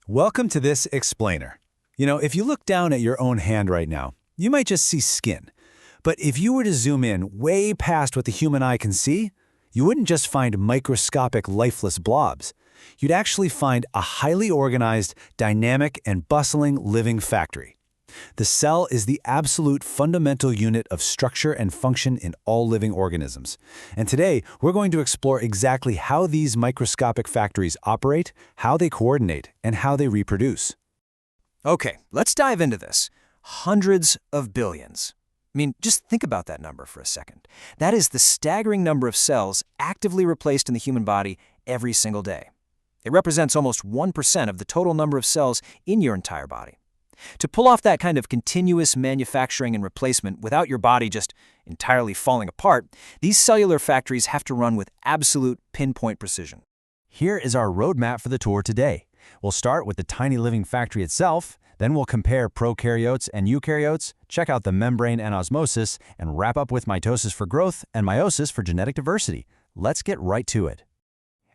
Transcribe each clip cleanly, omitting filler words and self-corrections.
Welcome to this explainer. If you look down at your own hand right now, you might just see skin. But if you were to zoom in way past what the human eye can see, you wouldn't just find microscopic lifeless blobs. You'd actually find a highly organized, dynamic, and bustling living factory. The cell is the absolute fundamental unit of structure and function in all living organisms. And today, we're going to explore exactly how these microscopic factories operate, how they coordinate, and how they reproduce. Okay, let's dive into this. Hundreds of billions. Just think about that number for a second. That is the staggering number of cells actively replaced in the human body every single day. It represents almost 1% of the total number of cells in your entire body. To pull off that kind of continuous manufacturing and replacement without your body just entirely falling apart, these cellular factories have to run with absolute pinpoint precision. Here is our roadmap for the tour today. We'll start with the tiny living factory itself, then we'll compare prokaryotes and eukaryotes, check out the membrane and osmosis, and wrap up with mitosis for growth and meiosis for genetic diversity. Let's get right to it.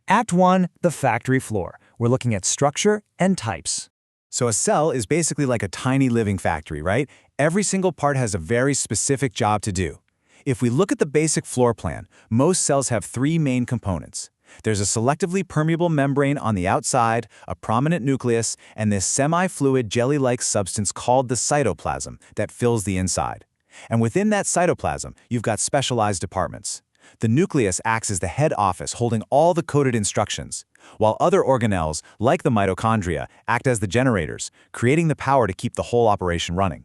Act 1, the factory floor. We're looking at structure and types. So a cell is basically like a tiny living factory, right? Every single part has a very specific job to do. If we look at the basic floor plan, most cells have three main components. There's a selectively permeable membrane on the outside, a prominent nucleus, and this semi-fluid jelly-like substance called the cytoplasm that fills the inside. And within that cytoplasm, you've got specialized departments. The nucleus acts as the head office holding all the coded instructions, while other organelles, like the mitochondria, act as the generators, creating the power to keep the whole operation running.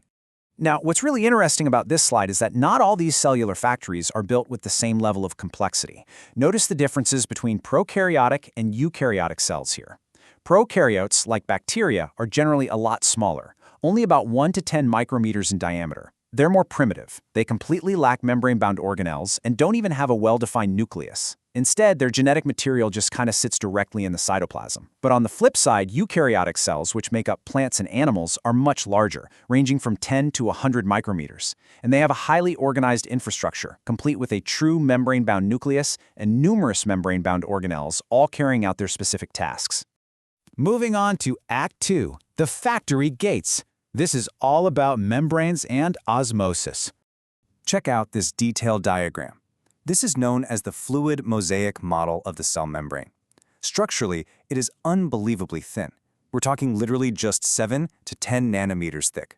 Now, what's really interesting about this slide is that not all these cellular factories are built with the same level of complexity. Notice the differences between prokaryotic and eukaryotic cells here. Prokaryotes, like bacteria, are generally a lot smaller, only about 1 to 10 micrometers in diameter. They're more primitive. They completely lack membrane-bound organelles and don't even have a well-defined nucleus. Instead, their genetic material just kind of sits directly in the cytoplasm. But on the flip side, eukaryotic cells, which make up plants and animals, are much larger, ranging from 10 to 100 micrometers. And they have a highly organized infrastructure, complete with a true membrane-bound nucleus and numerous membrane-bound organelles, all carrying out their specific tasks. Moving on to Act 2, the factory gates. This is all about membranes and osmosis. Check out this detailed diagram. This is known as the fluid mosaic model of the cell membrane. Structurally, it is unbelievably thin. We're talking literally just 7 to 10 nanometers thick.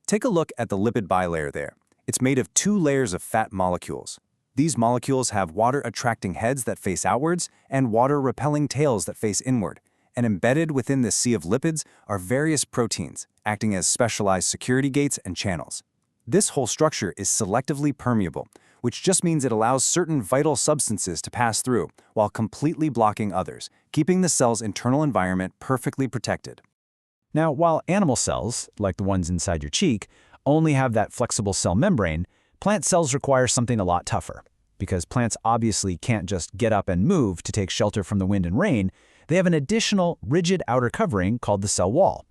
Take a look at the lipid bilayer there. It's made of 2 layers of fat molecules. These molecules have water-attracting heads that face outwards and water-repelling tails that face inward. And embedded within this sea of lipids are various proteins, acting as specialized security gates and channels. This whole structure is selectively permeable, which just means it allows certain vital substances to pass through while completely blocking others, keeping the cell's internal environment perfectly protected. Now, while animal cells, like the ones inside your cheek, only have that flexible cell membrane, plant cells require something a lot tougher. Because plants obviously can't just get up and move to take shelter from the wind and rain, they have an additional, rigid outer covering called the cell wall.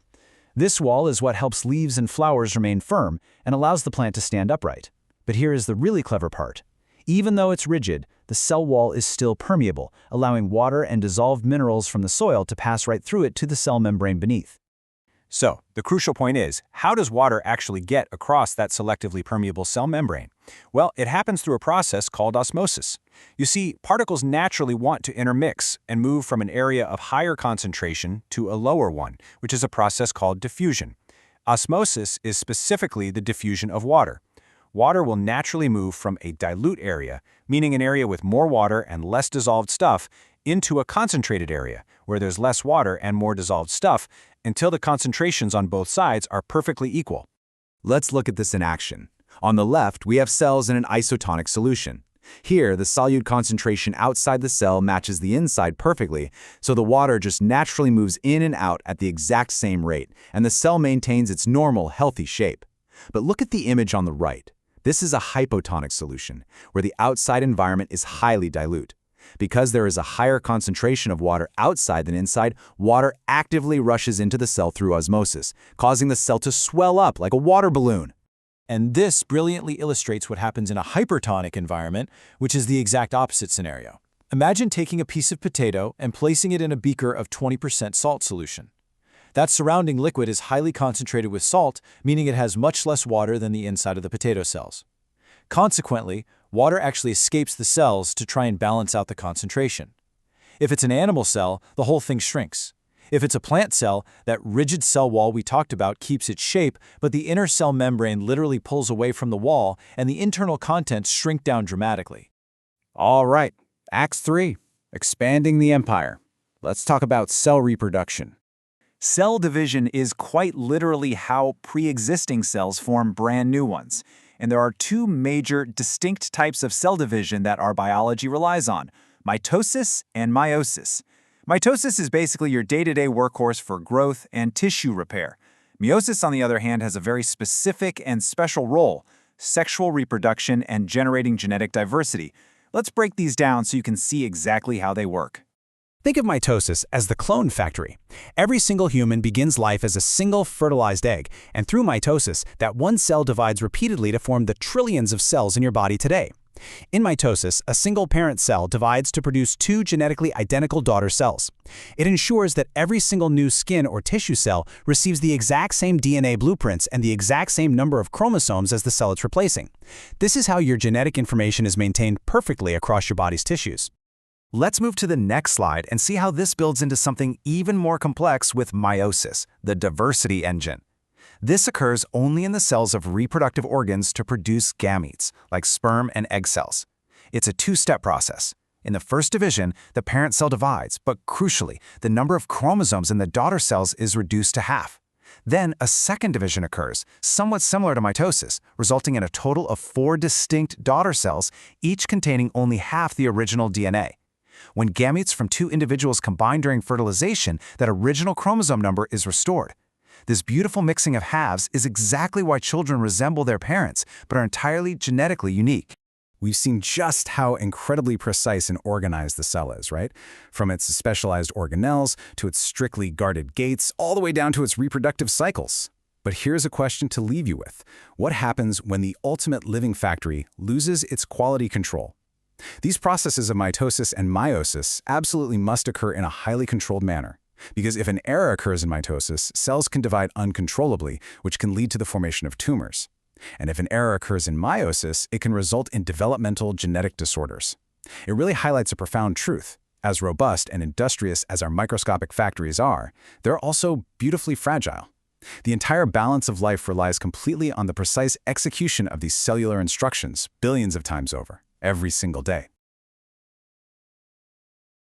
This wall is what helps leaves and flowers remain firm and allows the plant to stand upright. But here is the really clever part. Even though it's rigid, the cell wall is still permeable, allowing water and dissolved minerals from the soil to pass right through it to the cell membrane beneath. So, the crucial point is, how does water actually get across that selectively permeable cell membrane? Well, it happens through a process called osmosis. You see, particles naturally want to intermix and move from an area of higher concentration to a lower one, which is a process called diffusion. Osmosis is specifically the diffusion of water. Water will naturally move from a dilute area, meaning an area with more water and less dissolved stuff, into a concentrated area, where there's less water and more dissolved stuff, until the concentrations on both sides are perfectly equal. Let's look at this in action. On the left, we have cells in an isotonic solution. Here, the solute concentration outside the cell matches the inside perfectly, so the water just naturally moves in and out at the exact same rate, and the cell maintains its normal, healthy shape. But look at the image on the right. This is a hypotonic solution, where the outside environment is highly dilute. Because there is a higher concentration of water outside than inside, water actively rushes into the cell through osmosis, causing the cell to swell up like a water balloon. And this brilliantly illustrates what happens in a hypertonic environment, which is the exact opposite scenario. Imagine taking a piece of potato and placing it in a beaker of 20% salt solution. That surrounding liquid is highly concentrated with salt, meaning it has much less water than the inside of the potato cells. Consequently, water actually escapes the cells to try and balance out the concentration. If it's an animal cell, the whole thing shrinks. If it's a plant cell, that rigid cell wall we talked about keeps its shape, but the inner cell membrane literally pulls away from the wall and the internal contents shrink down dramatically. All right, Act 3, expanding the empire. Let's talk about cell reproduction. Cell division is quite literally how pre-existing cells form brand new ones. And there are two major, distinct types of cell division that our biology relies on: mitosis and meiosis. Mitosis is basically your day-to-day workhorse for growth and tissue repair. Meiosis, on the other hand, has a very specific and special role: sexual reproduction and generating genetic diversity. Let's break these down so you can see exactly how they work. Think of mitosis as the clone factory. Every single human begins life as a single fertilized egg, and through mitosis, that one cell divides repeatedly to form the trillions of cells in your body today. In mitosis, a single parent cell divides to produce two genetically identical daughter cells. It ensures that every single new skin or tissue cell receives the exact same DNA blueprints and the exact same number of chromosomes as the cell it's replacing. This is how your genetic information is maintained perfectly across your body's tissues. Let's move to the next slide and see how this builds into something even more complex with meiosis, the diversity engine. This occurs only in the cells of reproductive organs to produce gametes, like sperm and egg cells. It's a two-step process. In the first division, the parent cell divides, but crucially, the number of chromosomes in the daughter cells is reduced to half. Then a second division occurs, somewhat similar to mitosis, resulting in a total of 4 distinct daughter cells, each containing only half the original DNA. When gametes from 2 individuals combine during fertilization, that original chromosome number is restored. This beautiful mixing of halves is exactly why children resemble their parents, but are entirely genetically unique. We've seen just how incredibly precise and organized the cell is, right? From its specialized organelles to its strictly guarded gates, all the way down to its reproductive cycles. But here's a question to leave you with. What happens when the ultimate living factory loses its quality control? These processes of mitosis and meiosis absolutely must occur in a highly controlled manner. Because if an error occurs in mitosis, cells can divide uncontrollably, which can lead to the formation of tumors. And if an error occurs in meiosis, it can result in developmental genetic disorders. It really highlights a profound truth. As robust and industrious as our microscopic factories are, they're also beautifully fragile. The entire balance of life relies completely on the precise execution of these cellular instructions billions of times over, every single day.